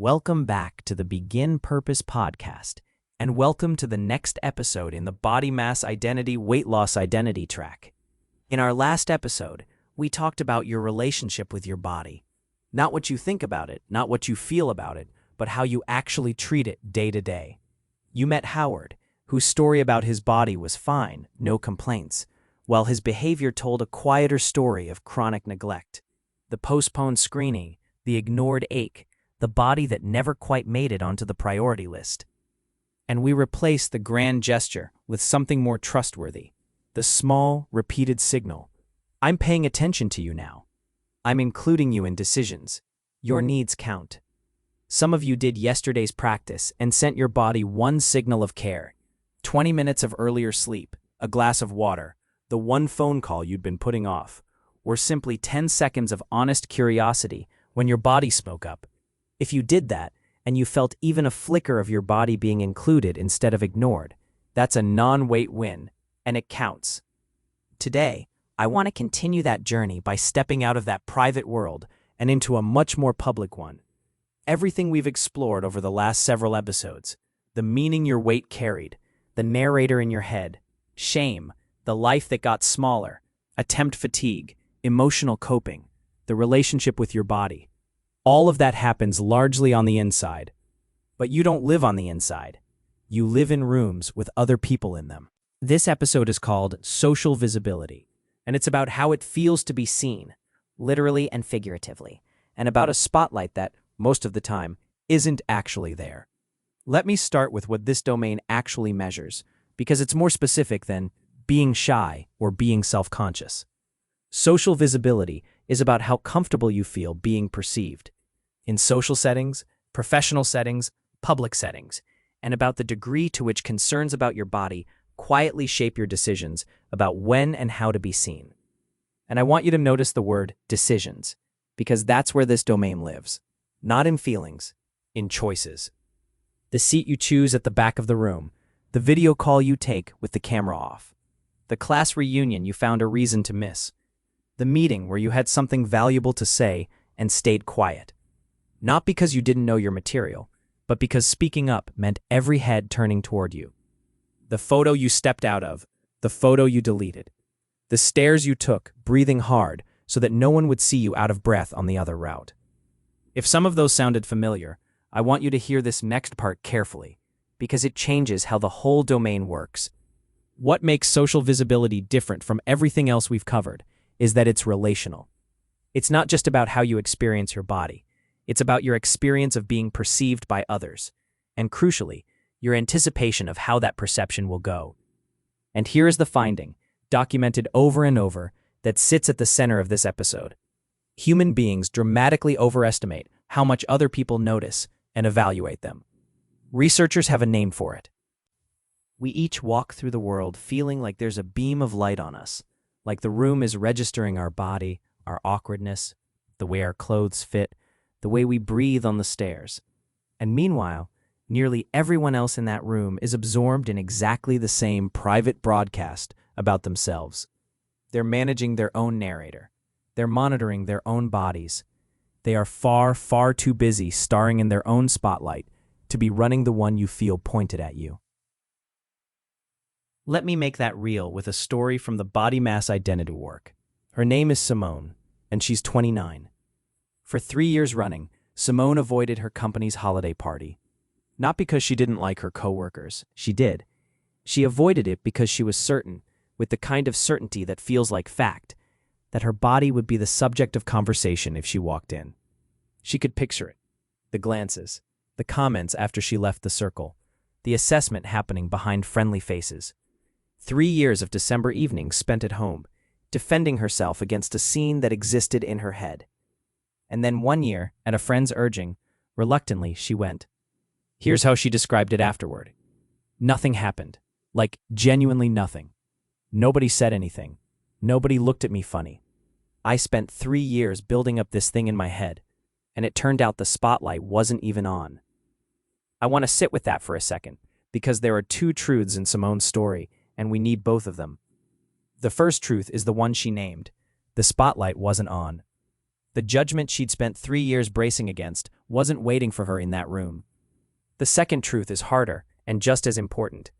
Welcome back to the Begin Purpose podcast, and welcome to the next episode in the Body Mass Identity Weight Loss Identity track. In our last episode, we talked about your relationship with your body. Not what you think about it, not what you feel about it, but how you actually treat it day to day. You met Howard, whose story about his body was fine, no complaints, while his behavior told a quieter story of chronic neglect. The postponed screening, the ignored ache, the body that never quite made it onto the priority list. And we replaced the grand gesture with something more trustworthy, the small, repeated signal. I'm paying attention to you now. I'm including you in decisions. Your needs count. Some of you did yesterday's practice and sent your body one signal of care. 20 minutes of earlier sleep, a glass of water, the one phone call you'd been putting off, or simply 10 seconds of honest curiosity when your body spoke up. If you did that, and you felt even a flicker of your body being included instead of ignored, that's a non-weight win, and it counts. Today, I want to continue that journey by stepping out of that private world and into a much more public one. Everything we've explored over the last several episodes, the meaning your weight carried, the narrator in your head, shame, the life that got smaller, attempt fatigue, emotional coping, the relationship with your body. All of that happens largely on the inside. But you don't live on the inside. You live in rooms with other people in them. This episode is called Social Visibility, and it's about how it feels to be seen, literally and figuratively, and about a spotlight that, most of the time, isn't actually there. Let me start with what this domain actually measures, because it's more specific than being shy or being self-conscious. Social visibility is about how comfortable you feel being perceived in social settings, professional settings, public settings, and about the degree to which concerns about your body quietly shape your decisions about when and how to be seen. And I want you to notice the word decisions, because that's where this domain lives. Not in feelings, in choices. The seat you choose at the back of the room, the video call you take with the camera off, the class reunion you found a reason to miss, the meeting where you had something valuable to say and stayed quiet. Not because you didn't know your material, but because speaking up meant every head turning toward you. The photo you stepped out of, the photo you deleted, the stairs you took, breathing hard so that no one would see you out of breath on the other route. If some of those sounded familiar, I want you to hear this next part carefully, because it changes how the whole domain works. What makes social visibility different from everything else we've covered is that it's relational. It's not just about how you experience your body. It's about your experience of being perceived by others, and crucially, your anticipation of how that perception will go. And here is the finding, documented over and over, that sits at the center of this episode. Human beings dramatically overestimate how much other people notice and evaluate them. Researchers have a name for it. We each walk through the world feeling like there's a beam of light on us, like the room is registering our body, our awkwardness, the way our clothes fit, the way we breathe on the stairs. And meanwhile, nearly everyone else in that room is absorbed in exactly the same private broadcast about themselves. They're managing their own narrator. They're monitoring their own bodies. They are far, far too busy starring in their own spotlight to be running the one you feel pointed at you. Let me make that real with a story from the Body Mass Identity work. Her name is Simone, and she's 29. For 3 years running, Simone avoided her company's holiday party. Not because she didn't like her coworkers, she did. She avoided it because she was certain, with the kind of certainty that feels like fact, that her body would be the subject of conversation if she walked in. She could picture it. The glances, the comments after she left the circle, the assessment happening behind friendly faces. 3 years of December evenings spent at home, defending herself against a scene that existed in her head. And then 1 year, at a friend's urging, reluctantly she went. Here's how she described it afterward. Nothing happened. Like, genuinely nothing. Nobody said anything. Nobody looked at me funny. I spent 3 years building up this thing in my head, and it turned out the spotlight wasn't even on. I want to sit with that for a second, because there are two truths in Simone's story, and we need both of them. The first truth is the one she named. The spotlight wasn't on. The judgment she'd spent 3 years bracing against wasn't waiting for her in that room. The second truth is harder and just as important.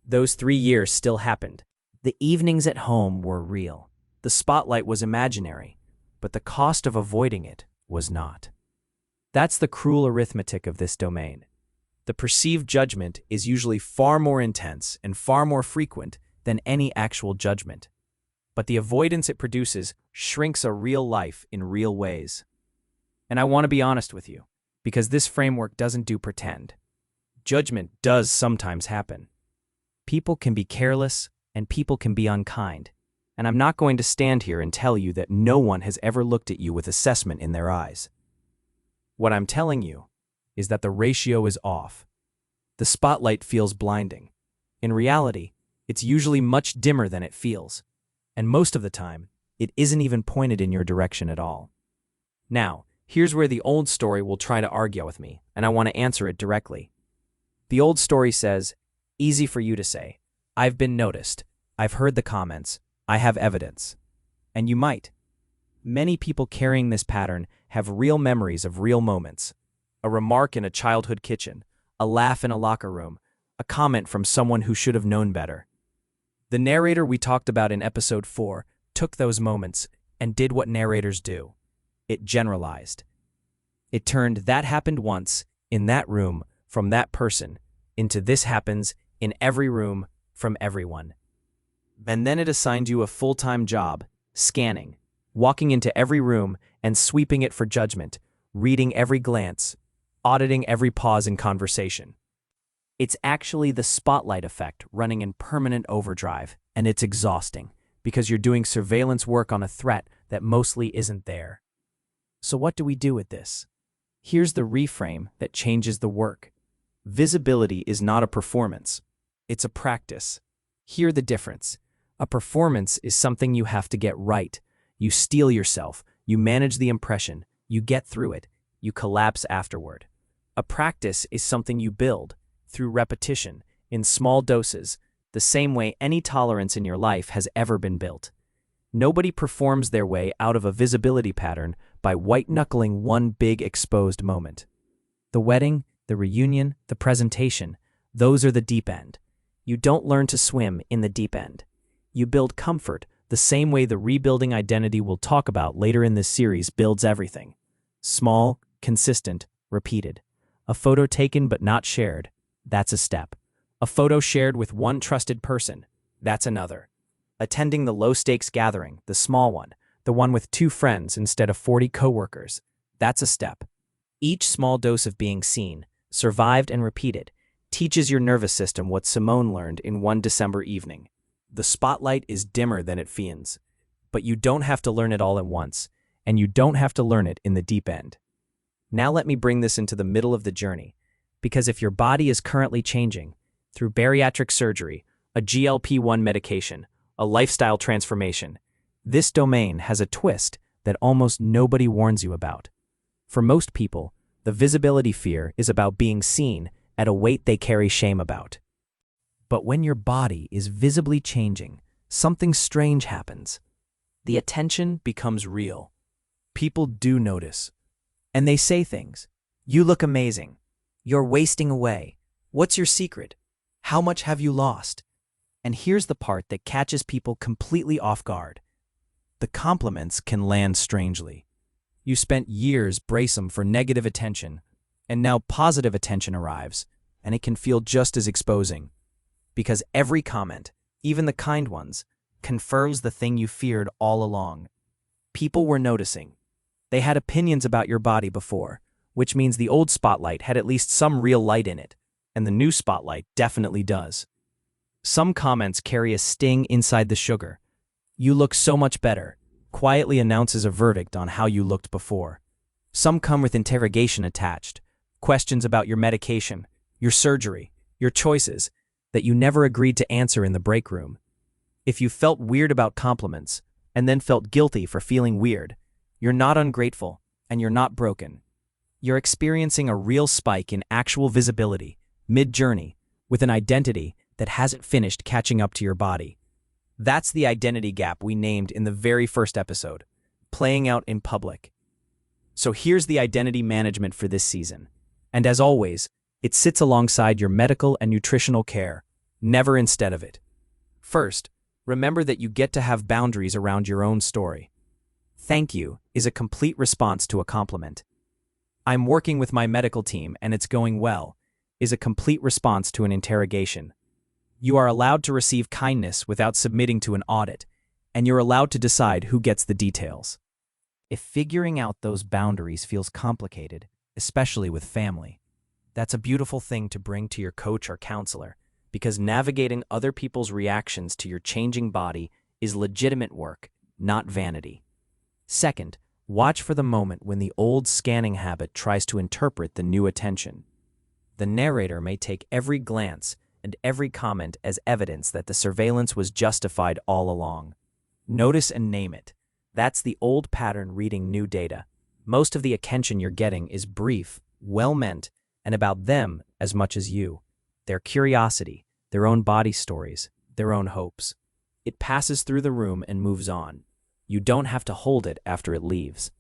Those 3 years still happened. The evenings at home were real. The spotlight was imaginary, but the cost of avoiding it was not. That's the cruel arithmetic of this domain. The perceived judgment is usually far more intense and far more frequent than any actual judgment. But the avoidance it produces shrinks a real life in real ways. And I want to be honest with you, because this framework doesn't do pretend. Judgment does sometimes happen. People can be careless, and people can be unkind. And I'm not going to stand here and tell you that no one has ever looked at you with assessment in their eyes. What I'm telling you is that the ratio is off. The spotlight feels blinding. In reality, it's usually much dimmer than it feels. And most of the time, it isn't even pointed in your direction at all. Now, here's where the old story will try to argue with me, and I want to answer it directly. The old story says, easy for you to say, I've been noticed, I've heard the comments, I have evidence. And you might. Many people carrying this pattern have real memories of real moments. A remark in a childhood kitchen, a laugh in a locker room, a comment from someone who should have known better. The narrator we talked about in episode 4 took those moments and did what narrators do. It generalized. It turned that happened once, in that room, from that person, into this happens in every room, from everyone. And then it assigned you a full-time job, scanning, walking into every room and sweeping it for judgment, reading every glance, auditing every pause in conversation. It's actually the spotlight effect running in permanent overdrive, and it's exhausting because you're doing surveillance work on a threat that mostly isn't there. So what do we do with this? Here's the reframe that changes the work. Visibility is not a performance. It's a practice. Hear the difference. A performance is something you have to get right. You steel yourself, you manage the impression, you get through it, you collapse afterward. A practice is something you build, through repetition, in small doses, the same way any tolerance in your life has ever been built. Nobody performs their way out of a visibility pattern by white-knuckling one big exposed moment. The wedding, the reunion, the presentation, those are the deep end. You don't learn to swim in the deep end. You build comfort the same way the rebuilding identity we'll talk about later in this series builds everything. Small, consistent, repeated. A photo taken but not shared, that's a step. A photo shared with one trusted person, that's another. Attending the low-stakes gathering, the small one, the one with 2 friends instead of 40 coworkers, that's a step. Each small dose of being seen, survived and repeated, teaches your nervous system what Simone learned in one December evening. The spotlight is dimmer than it feels, but you don't have to learn it all at once, and you don't have to learn it in the deep end. Now let me bring this into the middle of the journey, because if your body is currently changing, through bariatric surgery, a GLP-1 medication, a lifestyle transformation, this domain has a twist that almost nobody warns you about. For most people, the visibility fear is about being seen at a weight they carry shame about. But when your body is visibly changing, something strange happens. The attention becomes real. People do notice. And they say things. You look amazing. You're wasting away. What's your secret? How much have you lost? And here's the part that catches people completely off guard. The compliments can land strangely. You spent years bracing for negative attention, and now positive attention arrives, and it can feel just as exposing. Because every comment, even the kind ones, confirms the thing you feared all along. People were noticing. They had opinions about your body before, which means the old spotlight had at least some real light in it, and the new spotlight definitely does. Some comments carry a sting inside the sugar. You look so much better, quietly announces a verdict on how you looked before. Some come with interrogation attached, questions about your medication, your surgery, your choices, that you never agreed to answer in the break room. If you felt weird about compliments, and then felt guilty for feeling weird, you're not ungrateful, and you're not broken. You're experiencing a real spike in actual visibility, mid-journey, with an identity that hasn't finished catching up to your body. That's the identity gap we named in the very first episode, playing out in public. So here's the identity management for this season. And as always, it sits alongside your medical and nutritional care, never instead of it. First, remember that you get to have boundaries around your own story. Thank you is a complete response to a compliment. I'm working with my medical team and it's going well is a complete response to an interrogation. You are allowed to receive kindness without submitting to an audit, and you're allowed to decide who gets the details. If figuring out those boundaries feels complicated, especially with family, that's a beautiful thing to bring to your coach or counselor, because navigating other people's reactions to your changing body is legitimate work, not vanity. Second, watch for the moment when the old scanning habit tries to interpret the new attention. The narrator may take every glance and every comment as evidence that the surveillance was justified all along. Notice and name it. That's the old pattern reading new data. Most of the attention you're getting is brief, well-meant, and about them as much as you. Their curiosity, their own body stories, their own hopes. It passes through the room and moves on. You don't have to hold it after it leaves.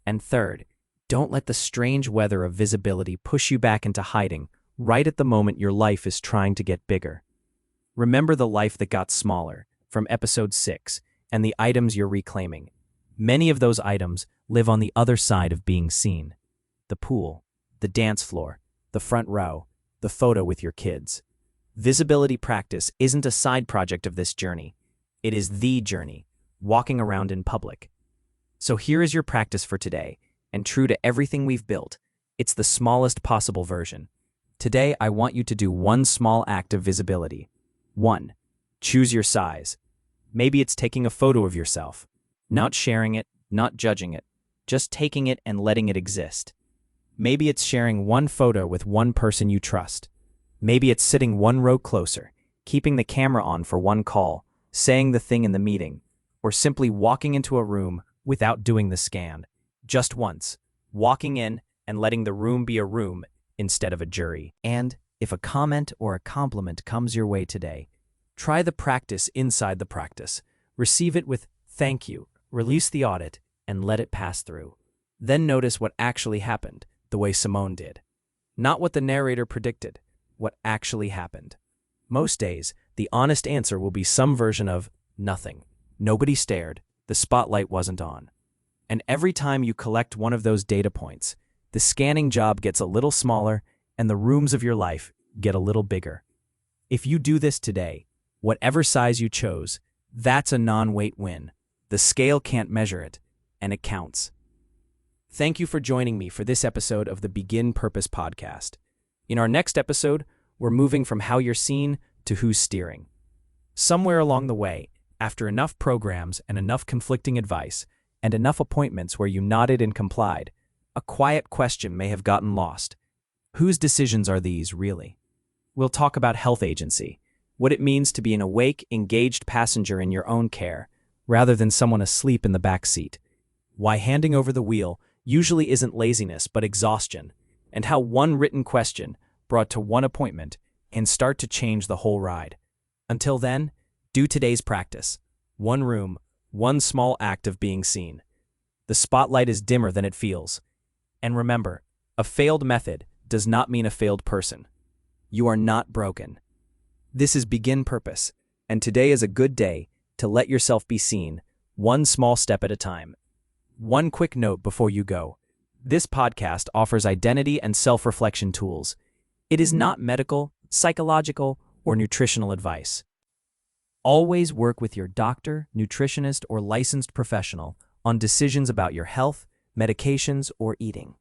And third, don't let the strange weather of visibility push you back into hiding right at the moment your life is trying to get bigger. Remember the life that got smaller, from episode 6, and the items you're reclaiming. Many of those items live on the other side of being seen. The pool, the dance floor, the front row, the photo with your kids. Visibility practice isn't a side project of this journey. It is the journey, walking around in public. So here is your practice for today, and true to everything we've built, it's the smallest possible version. Today, I want you to do one small act of visibility. 1. Choose your size. Maybe it's taking a photo of yourself. Not sharing it, not judging it, just taking it and letting it exist. Maybe it's sharing one photo with one person you trust. Maybe it's sitting one row closer, keeping the camera on for one call, saying the thing in the meeting, or simply walking into a room without doing the scan. Just once, walking in and letting the room be a room instead of a jury. And if a comment or a compliment comes your way today, try the practice inside the practice. Receive it with thank you, release the audit, and let it pass through. Then notice what actually happened, the way Simone did. Not what the narrator predicted, what actually happened. Most days, the honest answer will be some version of nothing. Nobody stared, the spotlight wasn't on. And every time you collect one of those data points, the scanning job gets a little smaller and the rooms of your life get a little bigger. If you do this today, whatever size you chose, that's a non-weight win. The scale can't measure it, and it counts. Thank you for joining me for this episode of the Begin Purpose podcast. In our next episode, we're moving from how you're seen to who's steering. Somewhere along the way, after enough programs and enough conflicting advice, and enough appointments where you nodded and complied, a quiet question may have gotten lost. Whose decisions are these, really? We'll talk about health agency, what it means to be an awake, engaged passenger in your own care, rather than someone asleep in the back seat. Why handing over the wheel usually isn't laziness but exhaustion, and how one written question brought to one appointment can start to change the whole ride. Until then, do today's practice. One room, one small act of being seen. The spotlight is dimmer than it feels. And remember, a failed method does not mean a failed person. You are not broken. This is Begin Purpose, and today is a good day to let yourself be seen, one small step at a time. One quick note before you go. This podcast offers identity and self-reflection tools. It is not medical, psychological, or nutritional advice. Always work with your doctor, nutritionist, or licensed professional on decisions about your health, medications, or eating.